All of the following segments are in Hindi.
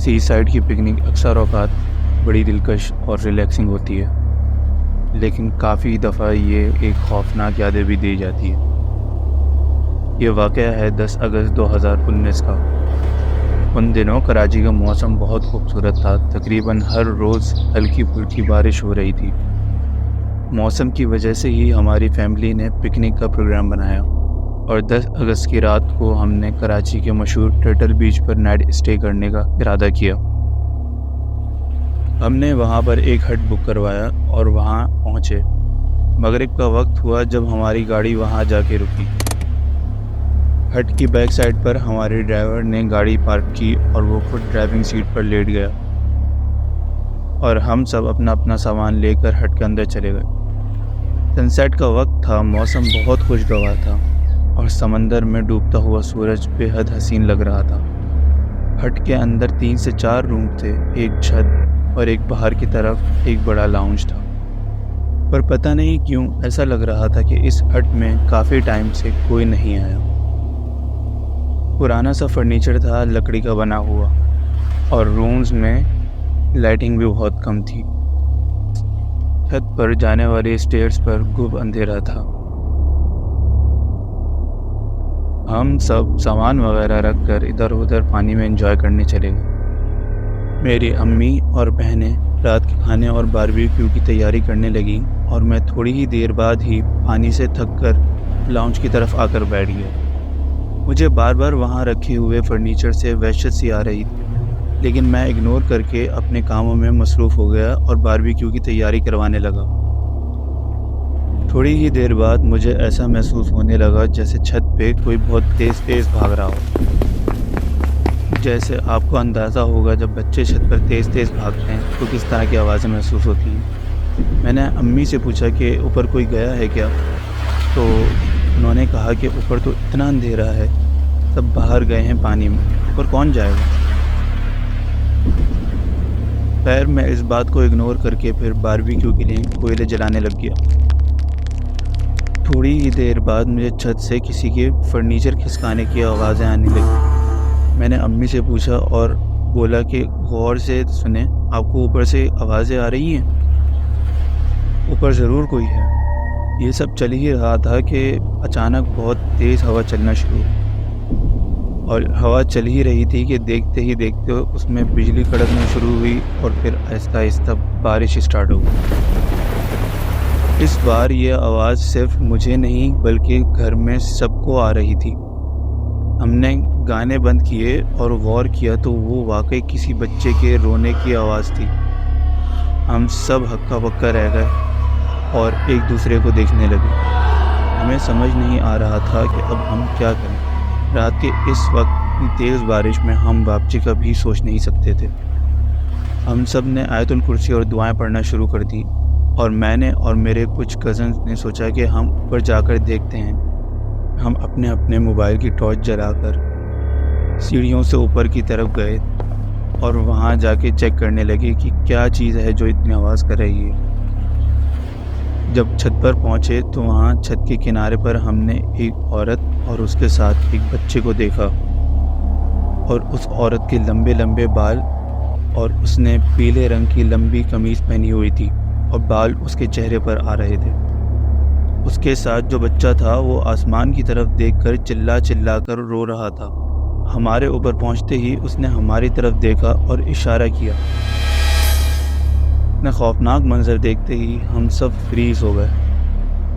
सी साइड की पिकनिक अक्सर औक़ात बड़ी दिलकश और रिलैक्सिंग होती है, लेकिन काफ़ी दफ़ा ये एक खौफनाक यादें भी दी जाती है। ये वाक़या है 10 अगस्त 2019 का। उन दिनों कराची का मौसम बहुत खूबसूरत था। तकरीबन हर रोज़ हल्की-फुल्की बारिश हो रही थी। मौसम की वजह से ही हमारी फैमिली ने पिकनिक का प्रोग्राम बनाया और 10 अगस्त की रात को हमने कराची के मशहूर टर्टल बीच पर नाइट स्टे करने का इरादा किया। हमने वहाँ पर एक हट बुक करवाया और वहाँ पहुँचे। मगरिब का वक्त हुआ जब हमारी गाड़ी वहाँ जाके रुकी। हट की बैक साइड पर हमारे ड्राइवर ने गाड़ी पार्क की और वो खुद ड्राइविंग सीट पर लेट गया और हम सब अपना अपना सामान लेकर हट के अंदर चले गए। सनसेट का वक्त था, मौसम बहुत खुशगवार था और समंदर में डूबता हुआ सूरज बेहद हसीन लग रहा था। हट के अंदर 3 से 4 रूम थे, एक छत और एक बाहर की तरफ एक बड़ा लाउंज था। पर पता नहीं क्यों ऐसा लग रहा था कि इस हट में काफ़ी टाइम से कोई नहीं आया। पुराना सा फर्नीचर था, लकड़ी का बना हुआ, और रूम्स में लाइटिंग भी बहुत कम थी। छत पर जाने वाले स्टेयर्स पर गुब अंधेरा था। हम सब सामान वगैरह रखकर इधर उधर पानी में एंजॉय करने चले गए। मेरी अम्मी और बहनें रात के खाने और बारबेक्यू की तैयारी करने लगीं और मैं थोड़ी ही देर बाद ही पानी से थककर लाउंज की तरफ आकर बैठ गया। मुझे बार बार वहाँ रखे हुए फर्नीचर से वहशत सी आ रही थी, लेकिन मैं इग्नोर करके अपने कामों में मसरूफ़ हो गया और बारबेक्यू की तैयारी करवाने लगा। थोड़ी ही देर बाद मुझे ऐसा महसूस होने लगा जैसे छत पे कोई बहुत तेज़ भाग रहा हो। जैसे आपको अंदाज़ा होगा जब बच्चे छत पर तेज़ भागते हैं तो किस तरह की आवाज़ें महसूस होती हैं। मैंने अम्मी से पूछा कि ऊपर कोई गया है क्या, तो उन्होंने कहा कि ऊपर तो इतना अंधेरा है, सब बाहर गए हैं पानी में, ऊपर कौन जाएगा। खैर मैं इस बात को इग्नोर करके फिर बारबेक्यू के लिए कोयले जलाने लग गया। थोड़ी ही देर बाद मुझे छत से किसी के फर्नीचर खिसकाने की आवाज़ें आने लगी। मैंने अम्मी से पूछा और बोला कि गौर से सुने, आपको ऊपर से आवाज़ें आ रही हैं? ऊपर ज़रूर कोई है। ये सब चल ही रहा था कि अचानक बहुत तेज़ हवा चलना शुरू हुई और हवा चल ही रही थी कि देखते ही देखते उसमें बिजली कड़कना शुरू हुई और फिर आहिस्ता आहिस्ता बारिश स्टार्ट हो गई। इस बार ये आवाज़ सिर्फ मुझे नहीं बल्कि घर में सबको आ रही थी। हमने गाने बंद किए और गौर किया तो वो वाकई किसी बच्चे के रोने की आवाज़ थी। हम सब हक्का बक्का रह गए और एक दूसरे को देखने लगे। हमें समझ नहीं आ रहा था कि अब हम क्या करें। रात के इस वक्त तेज़ बारिश में हम वापसी का भी सोच नहीं सकते थे। हम सब ने आयतुल कुर्सी और दुआएं पढ़ना शुरू कर दी और मैंने और मेरे कुछ कज़न्स ने सोचा कि हम ऊपर जाकर देखते हैं। हम अपने अपने मोबाइल की टॉर्च जलाकर सीढ़ियों से ऊपर की तरफ गए और वहाँ जाके चेक करने लगे कि क्या चीज़ है जो इतनी आवाज़ कर रही है। जब छत पर पहुँचे तो वहाँ छत के किनारे पर हमने एक औरत और उसके साथ एक बच्चे को देखा और उस औरत के लंबे लंबे बाल और उसने पीले रंग की लंबी कमीज़ पहनी हुई थी और बाल उसके चेहरे पर आ रहे थे। उसके साथ जो बच्चा था वो आसमान की तरफ देखकर चिल्ला कर रो रहा था। हमारे ऊपर पहुंचते ही उसने हमारी तरफ देखा और इशारा किया। इतना खौफनाक मंजर देखते ही हम सब फ्रीज हो गए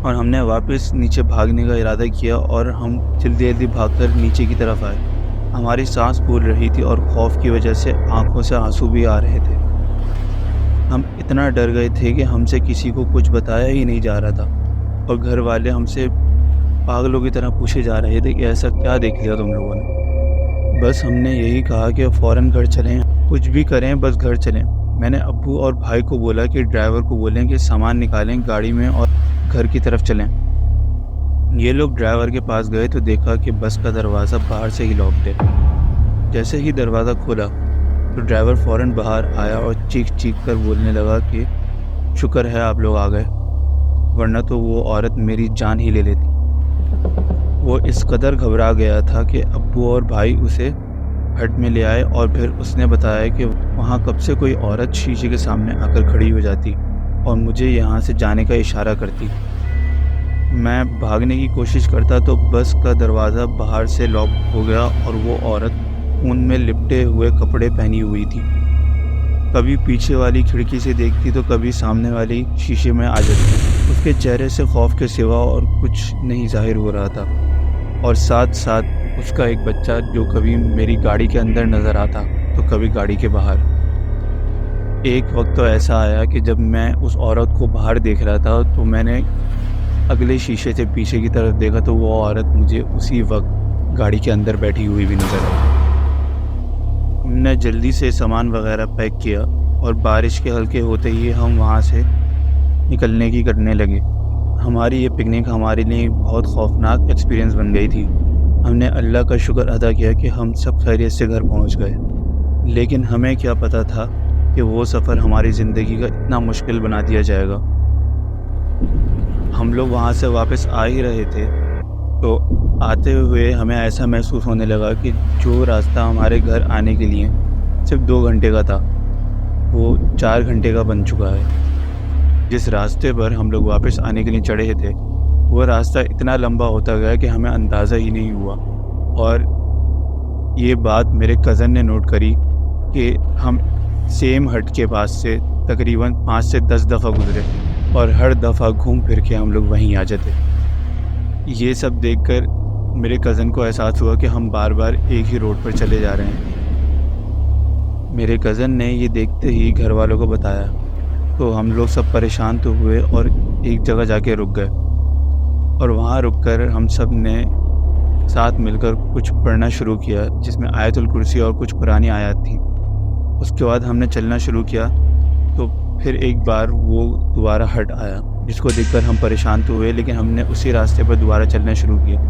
और हमने वापस नीचे भागने का इरादा किया और हम जल्दी भागकर नीचे की तरफ आए। हमारी सांस फूल रही थी और खौफ की वजह से आंखों से आंसू भी आ रहे थे। हम इतना डर गए थे कि हमसे किसी को कुछ बताया ही नहीं जा रहा था और घर वाले हमसे पागलों की तरह पूछे जा रहे थे कि ऐसा क्या देख लिया तुम लोगों ने। बस हमने यही कहा कि फ़ौरन घर चलें, कुछ भी करें बस घर चलें। मैंने अब्बू और भाई को बोला कि ड्राइवर को बोलें कि सामान निकालें गाड़ी में और घर की तरफ चलें। ये लोग ड्राइवर के पास गए तो देखा कि बस का दरवाज़ा बाहर से ही लॉक्ड है। जैसे ही दरवाज़ा खुला तो ड्राइवर फ़ौरन बाहर आया और चीख कर बोलने लगा कि शुक्र है आप लोग आ गए, वरना तो वो औरत मेरी जान ही ले लेती। वो इस कदर घबरा गया था कि अब्बू और भाई उसे हट में ले आए और फिर उसने बताया कि वहाँ कब से कोई औरत शीशे के सामने आकर खड़ी हो जाती और मुझे यहाँ से जाने का इशारा करती। मैं भागने की कोशिश करता तो बस का दरवाज़ा बाहर से लॉक हो गया और वो औरत ऊन में लिपटे हुए कपड़े पहनी हुई थी। कभी पीछे वाली खिड़की से देखती तो कभी सामने वाली शीशे में आ जाती। उसके चेहरे से खौफ के सिवा और कुछ नहीं जाहिर हो रहा था, और साथ साथ उसका एक बच्चा जो कभी मेरी गाड़ी के अंदर नज़र आता तो कभी गाड़ी के बाहर। एक वक्त तो ऐसा आया कि जब मैं उस औरत को बाहर देख रहा था तो मैंने अगले शीशे से पीछे की तरफ देखा तो वो औरत मुझे उसी वक्त गाड़ी के अंदर बैठी हुई भी नज़र आई। हमने जल्दी से सामान वगैरह पैक किया और बारिश के हल्के होते ही हम वहाँ से निकलने की करने लगे। हमारी ये पिकनिक हमारे लिए बहुत खौफनाक एक्सपीरियंस बन गई थी। हमने अल्लाह का शुक्र अदा किया कि हम सब खैरियत से घर पहुँच गए, लेकिन हमें क्या पता था कि वो सफ़र हमारी ज़िंदगी का इतना मुश्किल बना दिया जाएगा। हम लोग वहाँ से वापस आ ही रहे थे तो आते हुए हमें ऐसा महसूस होने लगा कि जो रास्ता हमारे घर आने के लिए सिर्फ 2 घंटे का था वो 4 घंटे का बन चुका है। जिस रास्ते पर हम लोग वापस आने के लिए चढ़े थे वो रास्ता इतना लंबा होता गया कि हमें अंदाज़ा ही नहीं हुआ। और ये बात मेरे कज़न ने नोट करी कि हम सेम हट के पास से तकरीबन 5 से 10 दफ़ा गुजरे और हर दफ़ा घूम फिर के हम लोग वहीं आ जाते। ये सब देखकर मेरे कज़न को एहसास हुआ कि हम बार बार एक ही रोड पर चले जा रहे हैं। मेरे कज़न ने ये देखते ही घर वालों को बताया तो हम लोग सब परेशान तो हुए और एक जगह जाके रुक गए, और वहाँ रुककर हम सब ने साथ मिलकर कुछ पढ़ना शुरू किया जिसमें आयतुल कुर्सी और कुछ पुरानी आयत थी। उसके बाद हमने चलना शुरू किया तो फिर एक बार वो दोबारा हट आया जिसको देखकर हम परेशान तो हुए, लेकिन हमने उसी रास्ते पर दोबारा चलना शुरू किया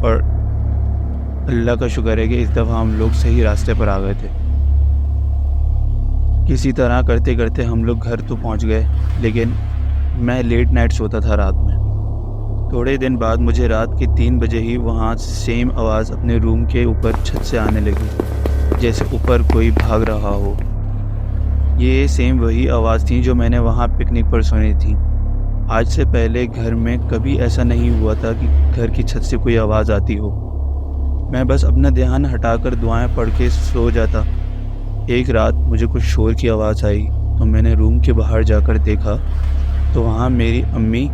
और अल्लाह का शुक्र है कि इस दफ़ा हम लोग सही रास्ते पर आ गए थे। किसी तरह करते करते हम लोग घर तो पहुंच गए, लेकिन मैं लेट नाइट सोता था रात में। थोड़े दिन बाद मुझे रात के 3 बजे ही वहाँ सेम आवाज़ अपने रूम के ऊपर छत से आने लगी, जैसे ऊपर कोई भाग रहा हो। ये सेम वही आवाज़ थी जो मैंने वहाँ पिकनिक पर सुनी थी। आज से पहले घर में कभी ऐसा नहीं हुआ था कि घर की छत से कोई आवाज़ आती हो। मैं बस अपना ध्यान हटाकर दुआएं पढ़ के सो जाता। एक रात मुझे कुछ शोर की आवाज़ आई तो मैंने रूम के बाहर जाकर देखा तो वहाँ मेरी अम्मी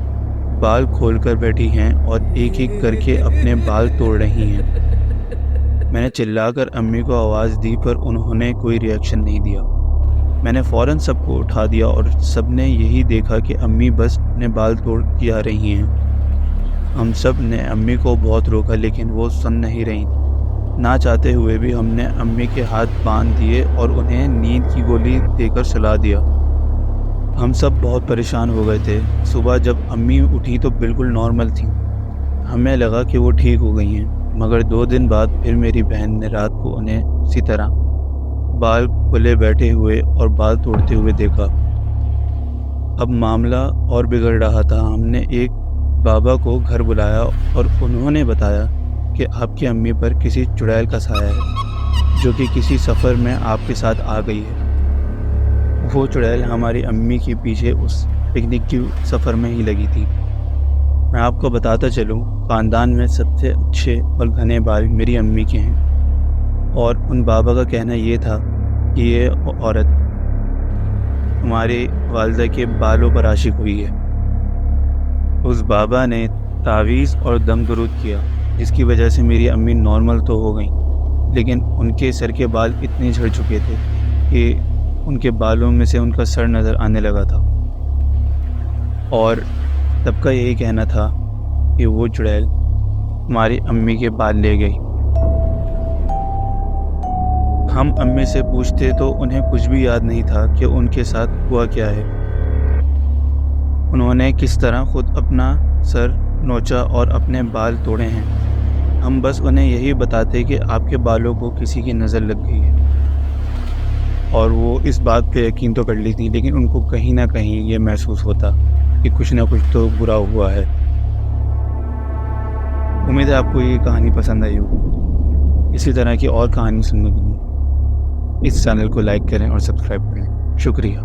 बाल खोलकर बैठी हैं और एक एक करके अपने बाल तोड़ रही हैं। मैंने चिल्लाकर अम्मी को आवाज़ दी पर उन्होंने कोई रिएक्शन नहीं दिया। मैंने फ़ौरन सबको उठा दिया और सबने यही देखा कि अम्मी बस अपने बाल तोड़ के आ रही हैं। हम सब ने अम्मी को बहुत रोका लेकिन वो सुन नहीं रही। ना चाहते हुए भी हमने अम्मी के हाथ बांध दिए और उन्हें नींद की गोली देकर सुला दिया। हम सब बहुत परेशान हो गए थे। सुबह जब अम्मी उठी तो बिल्कुल नॉर्मल थी। हमें लगा कि वो ठीक हो गई हैं, मगर 2 दिन बाद फिर मेरी बहन ने रात को उन्हें उसी तरह बाल खुले बैठे हुए और बाल तोड़ते हुए देखा। अब मामला और बिगड़ रहा था। हमने एक बाबा को घर बुलाया और उन्होंने बताया कि आपकी अम्मी पर किसी चुड़ैल का साया है जो कि किसी सफ़र में आपके साथ आ गई है। वो चुड़ैल हमारी अम्मी के पीछे उस पिकनिक की सफ़र में ही लगी थी। मैं आपको बताता चलूँ, ख़ानदान में सबसे अच्छे और घने बाल मेरी अम्मी के हैं, और उन बाबा का कहना ये था कि ये औरत हमारे वालिदा के बालों पर आशिक हुई है। उस बाबा ने तावीज़ और दम दुरूद किया जिसकी वजह से मेरी अम्मी नॉर्मल तो हो गई, लेकिन उनके सर के बाल इतने झड़ चुके थे कि उनके बालों में से उनका सर नज़र आने लगा था। और सबका यही कहना था कि वो चुड़ैल हमारी अम्मी के बाल ले गई। हम अम्मी से पूछते तो उन्हें कुछ भी याद नहीं था कि उनके साथ हुआ क्या है। उन्होंने किस तरह खुद अपना सर नोचा और अपने बाल तोड़े हैं। हम बस उन्हें यही बताते कि आपके बालों को किसी की नज़र लग गई है, और वो इस बात पे यकीन तो कर ली थी, लेकिन उनको कहीं ना कहीं ये महसूस होता कि कुछ ना कुछ तो बुरा हुआ है। उम्मीद है आपको ये कहानी पसंद आई हो। इसी तरह की और कहानी सुनने के लिए इस चैनल को लाइक करें और सब्सक्राइब करें। शुक्रिया।